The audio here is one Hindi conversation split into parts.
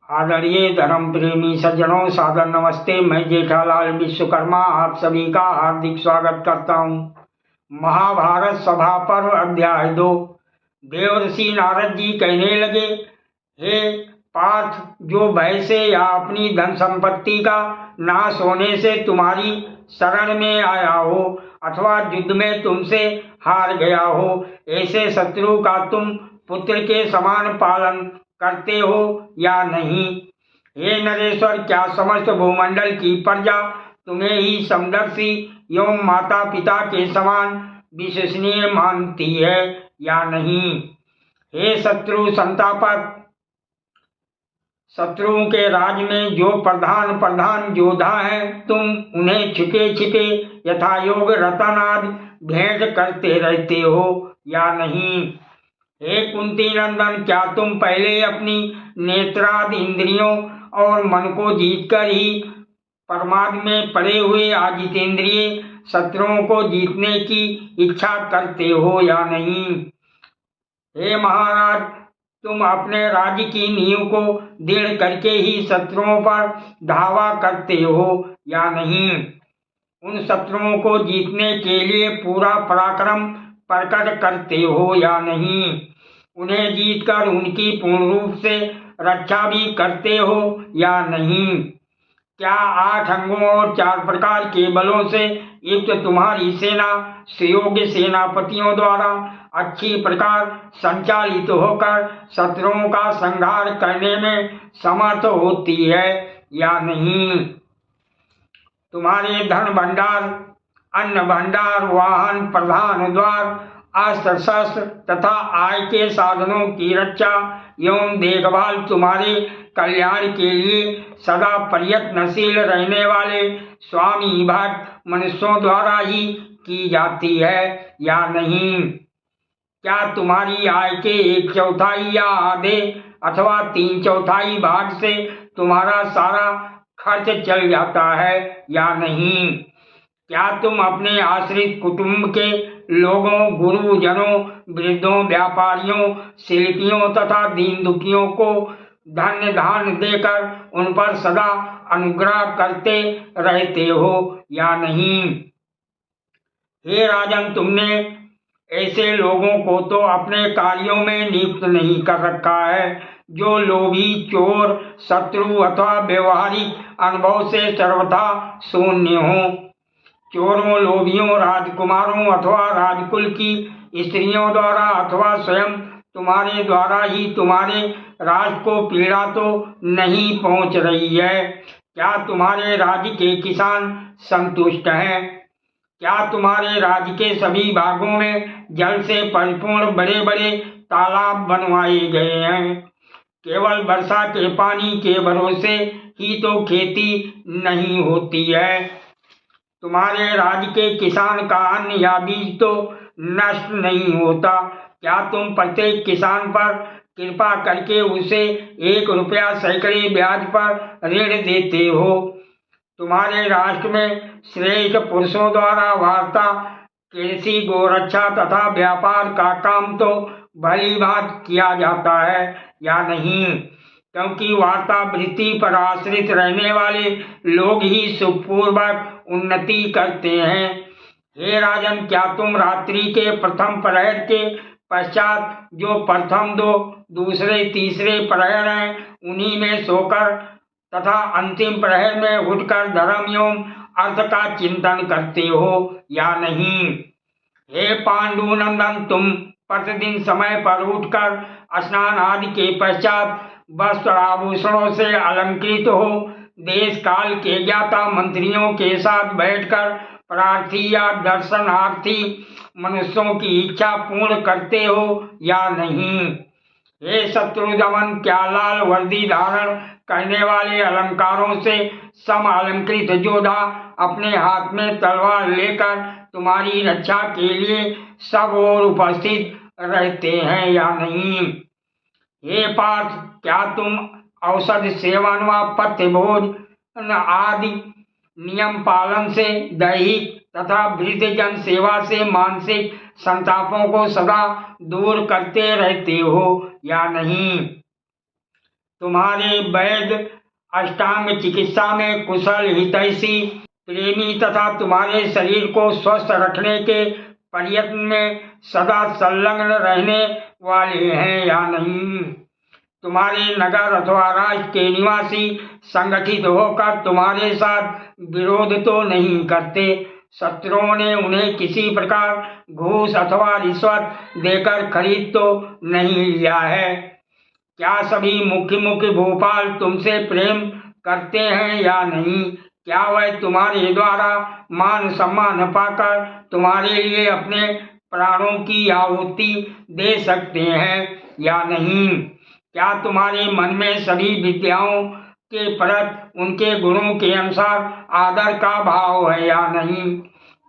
आदरणीय धर्म प्रेमी सज्जनों, सादर नमस्ते। मैं जेठालाल विश्वकर्मा आप सभी का हार्दिक स्वागत करता हूँ। महाभारत सभा पर्व अध्याय 2। देवर्षि नारद जी कहने लगे, हे पार्थ, जो भय से या अपनी धन संपत्ति का नाश होने से तुम्हारी शरण में आया हो अथवा युद्ध में तुमसे हार गया हो, ऐसे शत्रु का तुम पुत्र के समान पालन करते हो या नहीं? हे नरेश्वर, क्या समस्त भूमंडल की प्रजा तुम्हें ही समदर्शी एवं माता पिता के समान विश्वसनीय मानती है या नहीं? हे शत्रु संतापक, शत्रुओं के राज में जो प्रधान योद्धा हैं, तुम उन्हें छिपे छिपे यथायोग रतन आदि भेंट करते रहते हो या नहीं? हे कुंती नंदन, क्या तुम पहले अपनी नेत्रादि इंद्रियों और मन को जीतकर ही प्रमाद में पड़े हुए अजितेंद्रिय शत्रुओं को जीतने की इच्छा करते हो या नहीं? हे महाराज, तुम अपने राज्य की नींव को दृढ़ करके ही शत्रुओं पर धावा करते हो या नहीं? उन शत्रुओं को जीतने के लिए पूरा पराक्रम प्रकट करते हो या नहीं? उन्हें जीतकर उनकी पूर्ण रूप से रक्षा भी करते हो या नहीं? क्या 8 अंगों और 4 प्रकार के बलों से युक्त तुम्हारी सेना सुयोग्य सेनापतियों द्वारा अच्छी प्रकार संचालित होकर शत्रुओं का संहार करने में समर्थ होती है या नहीं? तुम्हारे धन भंडार, अन्न भंडार, वाहन, प्रधान द्वार, अस्त्र शस्त्र तथा आय के साधनों की रक्षा एवं देखभाल तुम्हारे कल्याण के लिए सदा प्रयत्नशील रहने वाले स्वामी भक्त मनुष्यों द्वारा ही की जाती है या नहीं? क्या तुम्हारी आय के 1/4 या आधे अथवा 3/4 भाग से तुम्हारा सारा खर्च चल जाता है या नहीं? क्या तुम अपने आश्रित कुटुंब के लोगों, गुरुजनों, वृद्धों, व्यापारियों, शिल्पियों तथा दीन दुखियों को धन्य दान देकर उन पर सदा अनुग्रह करते रहते हो या नहीं? हे राजन, तुमने ऐसे लोगों को तो अपने कार्यों में नियुक्त नहीं कर रखा है जो लोभी, चोर, शत्रु अथवा व्यवहारिक अनुभव से सर्वथा शून्य हो। चोरों, लोभियों, राजकुमारों अथवा राजकुल की स्त्रियों द्वारा अथवा स्वयं तुम्हारे द्वारा ही तुम्हारे राज को पीड़ा तो नहीं पहुंच रही है। क्या तुम्हारे राज्य के किसान संतुष्ट हैं? क्या तुम्हारे राज्य के सभी भागों में जल से परिपूर्ण बड़े बड़े तालाब बनवाए गए हैं? केवल वर्षा के पानी के भरोसे ही तो खेती नहीं होती है। तुम्हारे राज्य के किसान का अन्न या बीज तो नष्ट नहीं होता। क्या तुम प्रत्येक किसान पर कृपा करके उसे 1 रुपया सैकड़े ब्याज पर ऋण देते हो? तुम्हारे राष्ट्र में श्रेष्ठ पुरुषों द्वारा वार्ता, कृषि, गोरक्षा तथा व्यापार का काम तो भली भांति किया जाता है या नहीं? क्योंकि वार्ता वृत्ति पर आश्रित रहने वाले लोग ही सुखपूर्वक उन्नति करते हैं। हे राजन, क्या तुम रात्रि के प्रथम प्रहर के पश्चात जो प्रथम 2, दूसरे, तीसरे प्रहर हैं, उन्हीं में सोकर तथा अंतिम प्रहर में उठकर धर्म एवं अर्थ का चिंतन करते हो या नहीं? हे पांडु नंदन, तुम प्रतिदिन समय पर उठकर स्नान आदि के पश्चात वस्त्र आभूषणों से अलंकृत हो देश काल के ज्ञाता मंत्रियों के साथ बैठकर प्रार्थी या दर्शनार्थी मनुष्यों की इच्छा पूर्ण करते हो या नहीं? हे शत्रु दमन, क्या लाल वर्दी धारण करने वाले अलंकारों से सम अलंकृत योद्धा अपने हाथ में तलवार लेकर तुम्हारी रक्षा के लिए सब ओर उपस्थित रहते हैं या नहीं? हे पार्थ, क्या तुम औषध सेवन व पथ्य भोजन आदि नियम पालन से, दैहिक तथा वृद्धजन सेवा से मानसिक संतापों को सदा दूर करते रहते हो या नहीं? तुम्हारे वैद्य अष्टांग चिकित्सा में कुशल, हितैषी, प्रेमी तथा तुम्हारे शरीर को स्वस्थ रखने के प्रयत्न में सदा संलग्न रहने वाले हैं या नहीं। तुम्हारे नगर अथवा राज्य के निवासी संगठित होकर तुम्हारे साथ विरोध तो नहीं करते, शत्रुओं ने उन्हें किसी प्रकार घूस अथवा रिश्वत देकर खरीद तो नहीं लिया है। क्या सभी मुख्य भोपाल तुमसे प्रेम करते हैं या नहीं? क्या वह तुम्हारे द्वारा मान सम्मान पाकर तुम्हारे लिए अपने प्राणों की आहुति दे सकते हैं या नहीं? क्या तुम्हारे मन में सभी विद्याओं के प्रति उनके गुणों के अनुसार आदर का भाव है या नहीं?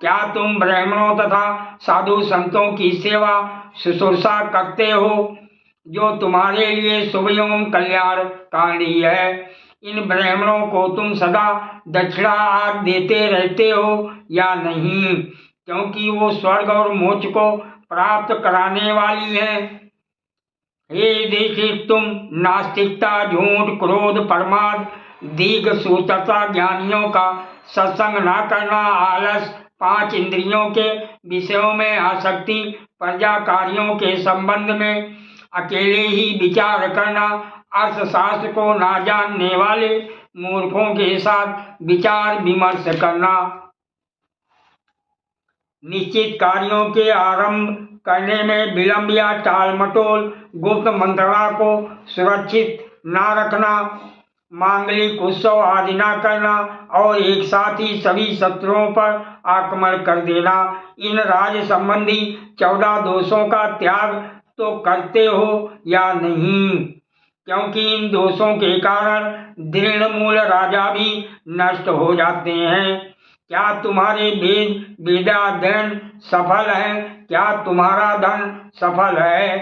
क्या तुम ब्राह्मणों तथा साधु संतों की सेवा शुश्रूषा करते हो जो तुम्हारे लिए शुभ एवं कल्याणकारी है? इन ब्राह्मणों को तुम सदा दक्षिणा आदि देते रहते हो या नहीं, क्योंकि वो स्वर्ग और मोक्ष को प्राप्त कराने वाली है। हे युधिष्ठिर, तुम नास्तिकता, झूठ, क्रोध, प्रमाद, दीर्घ सूत्रता, ज्ञानियों का सत्संग न करना, आलस, 5 इंद्रियों के विषयों में आसक्ति, प्रजा कार्यों के संबंध में अकेले ही विचार करना, अर्थशास्त्र को ना जानने वाले मूर्खों के साथ विचार विमर्श करना, निश्चित कार्यों के आरंभ करने में विलंब या टाल मटोल, गुप्त मंत्रणा को सुरक्षित न रखना, मांगलिक उत्सव आदि न करना और एक साथ ही सभी शत्रुओं पर आक्रमण कर देना। इन राज संबंधी 14 दोषों का त्याग तो करते हो या नहीं? क्योंकि इन दोषों के कारण दृढ़मूल राजा भी नष्ट हो जाते हैं। क्या तुम्हारे वेदाध्ययन सफल है? क्या तुम्हारा धन सफल है?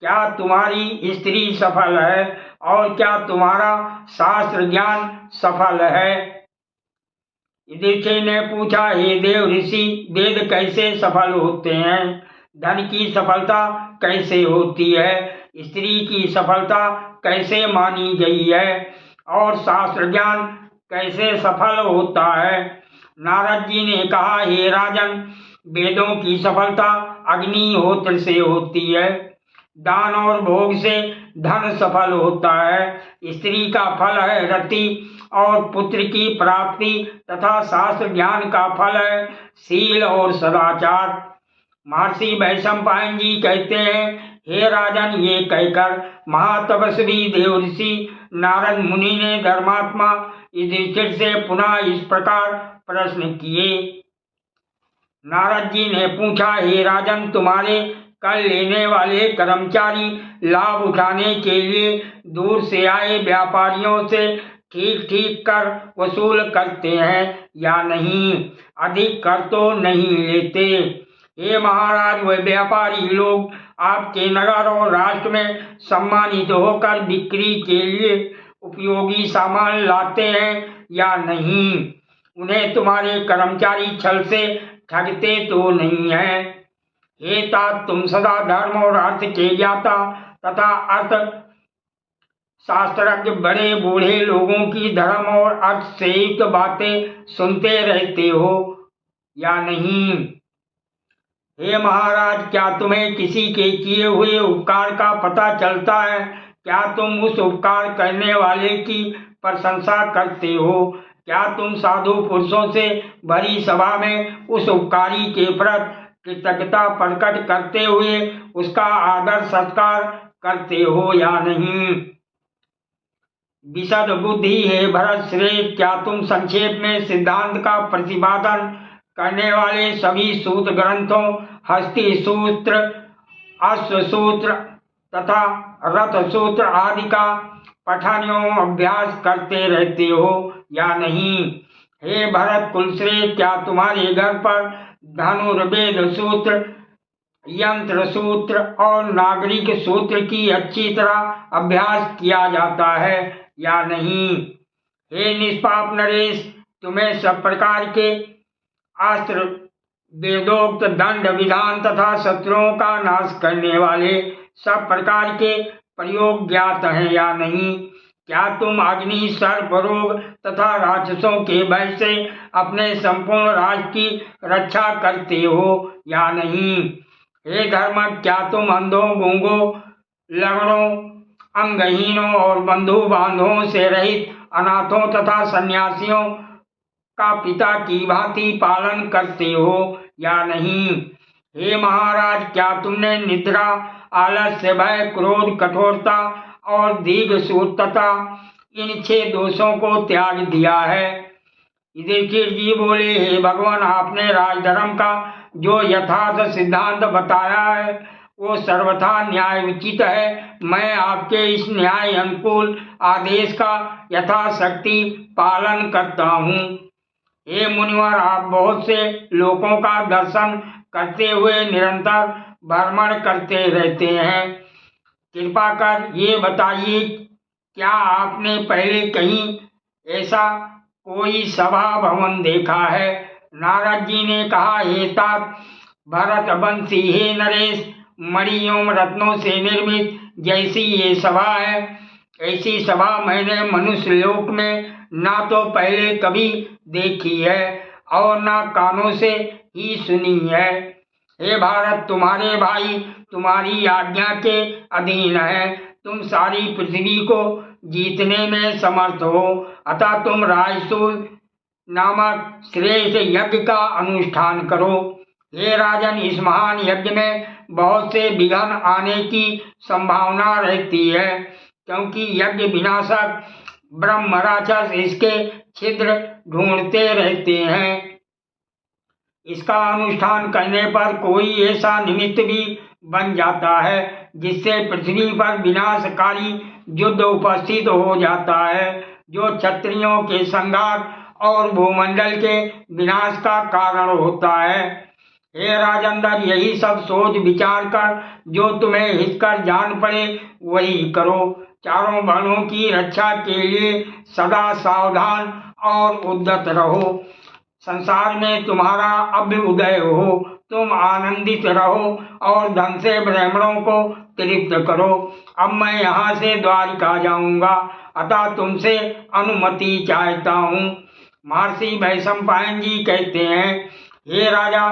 क्या तुम्हारी स्त्री सफल है? और क्या तुम्हारा शास्त्र ज्ञान सफल है? युधिष्ठिर ने पूछा, हे देव ऋषि, वेद कैसे सफल होते हैं? धन की सफलता कैसे होती है? स्त्री की सफलता कैसे मानी गई है? और शास्त्र ज्ञान कैसे सफल होता है? नारद जी ने कहा, हे राजन, वेदों की सफलता अग्निहोत्र से होती है, दान और भोग से धन सफल होता है, स्त्री का फल है रति और पुत्र की प्राप्ति तथा शास्त्र ज्ञान का फल है शील और सदाचार। महर्षि वैशंपायन जी कहते हैं, हे राजन, ये कहकर महातपस्वी देवर्षि नारद मुनि ने धर्मात्मा युधिष्ठिर से पुनः इस प्रकार प्रश्न किए। नारद जी ने पूछा, हे राजन, तुम्हारे कर लेने वाले कर्मचारी लाभ उठाने के लिए दूर से आए व्यापारियों से ठीक ठीक कर वसूल करते हैं या नहीं? अधिक कर तो नहीं लेते। हे महाराज, वे व्यापारी लोग आपके नगर और राष्ट्र में सम्मानित होकर बिक्री के लिए उपयोगी सामान लाते हैं या नहीं? उन्हें तुम्हारे कर्मचारी छल से ठगते तो नहीं है? हे तात, तुम सदा धर्म और अर्थ के ज्ञाता तथा अर्थ शास्त्रज्ञ बड़े बूढ़े लोगों की धर्म और अर्थ से युक्त बातें सुनते रहते हो या नहीं? हे महाराज, क्या तुम्हें किसी के किए हुए उपकार का पता चलता है? क्या तुम उस उपकार करने वाले की प्रशंसा करते हो? क्या तुम साधु पुरुषों से भरी सभा में उस उपकारी के प्रति कृतज्ञता प्रकट करते हुए उसका आदर सत्कार करते हो या नहीं? विशद बुद्धि हे भरत श्रेष्ठ, क्या तुम संक्षेप में सिद्धांत का प्रतिपादन करने वाले सभी सूत्र ग्रंथों, हस्ती सूत्र, अश्वसूत्र तथा रथ सूत्र आदि का पठन एवं अभ्यास करते रहते हो या नहीं? हे भरत कुलश्रेष्ठ, क्या तुम्हारे घर पर धनुर्वेद सूत्र, यंत्र सूत्र और नागरिक सूत्र की अच्छी तरह अभ्यास किया जाता है या नहीं? हे निष्पाप नरेश, तुम्हें सब प्रकार के अस्त्र, वेदोक्त दंड विधान तथा शत्रुओं का नाश करने वाले सब प्रकार के प्रयोग ज्ञात हैं या नहीं? क्या तुम अग्नि, सर्प, रोग तथा राक्षसों के भय से अपने संपूर्ण राज्य की रक्षा करते हो या नहीं? हे धर्मज्ञ, क्या तुम अंधों, गूंगों, लंगड़ों, अंगहीनों और बंधु बांधवों से रहित अनाथों तथा सन्यासियों का पिता की भांति पालन करते हो या नहीं? हे महाराज, क्या तुमने निद्रा, आलस्य, भय, क्रोध, कठोरता और दीर्घसूत्रता इन 6 दोषों को त्याग दिया है? युधिष्ठिर जी बोले, हे भगवान, आपने राजधर्म का जो यथार्थ सिद्धांत बताया है वो सर्वथा न्याय उचित है। मैं आपके इस न्याय अनुकूल आदेश का यथाशक्ति पालन करता हूँ। हे मुनिवर, आप बहुत से लोगों का दर्शन करते हुए निरंतर भ्रमण करते रहते हैं। कृपा कर ये बताइए, क्या आपने पहले कहीं ऐसा कोई सभा भवन देखा है? नारद जी ने कहा, हे तात भरत वंशी, हे नरेश, मणि एवं रत्नों से निर्मित जैसी ये सभा है, ऐसी सभा मैंने मनुष्य लोक में ना तो पहले कभी देखी है और ना कानों से ही सुनी है। हे भारत, तुम्हारे भाई तुम्हारी आज्ञा के अधीन है। तुम सारी पृथ्वी को जीतने में समर्थ हो, अतः तुम राजसूय नामक श्रेष्ठ यज्ञ का अनुष्ठान करो। हे राजन, इस महान यज्ञ में बहुत से विघ्न आने की संभावना रहती है, क्योंकि यज्ञ विनाशक ब्रह्म राक्षस इसके छिद्र ढूंढते रहते हैं। इसका अनुष्ठान करने पर कोई ऐसा निमित्त भी बन जाता है जिससे पृथ्वी पर विनाशकारी युद्ध उपस्थित हो जाता है, जो क्षत्रियों के संघात और भूमंडल के विनाश का कारण होता है। हे राजेंद्र, यही सब सोच विचार कर जो तुम्हें हितकर जान पड़े वही करो। चारों वर्णों की रक्षा के लिए सदा सावधान और उद्यत रहो। संसार में तुम्हारा अभ्युदय हो, तुम आनंदित रहो और धन से ब्राह्मणों को तृप्त करो। अब मैं यहाँ से द्वारिका जाऊंगा, अतः तुमसे अनुमति चाहता हूँ। महर्षि वैशंपायन जी कहते हैं, हे राजा,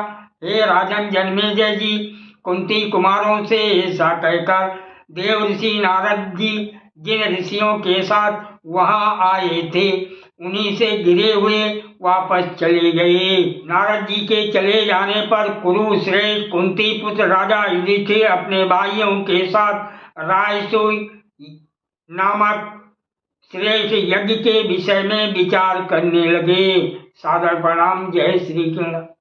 हे राजन जन्मेजय जी, कुंती कुमारों से ऐसा कहकर देव ऋषि नारद जी जिन ऋषियों के साथ वहां आए थे उन्हीं से घिरे हुए वापस चले गए। नारद जी के चले जाने पर कुरुश्रेष्ठ कुंती पुत्र राजा युधिष्ठिर अपने भाइयों के साथ राजसूय नामक श्रेष्ठ यज्ञ के विषय में विचार करने लगे। सादर प्रणाम। जय श्री कृष्ण।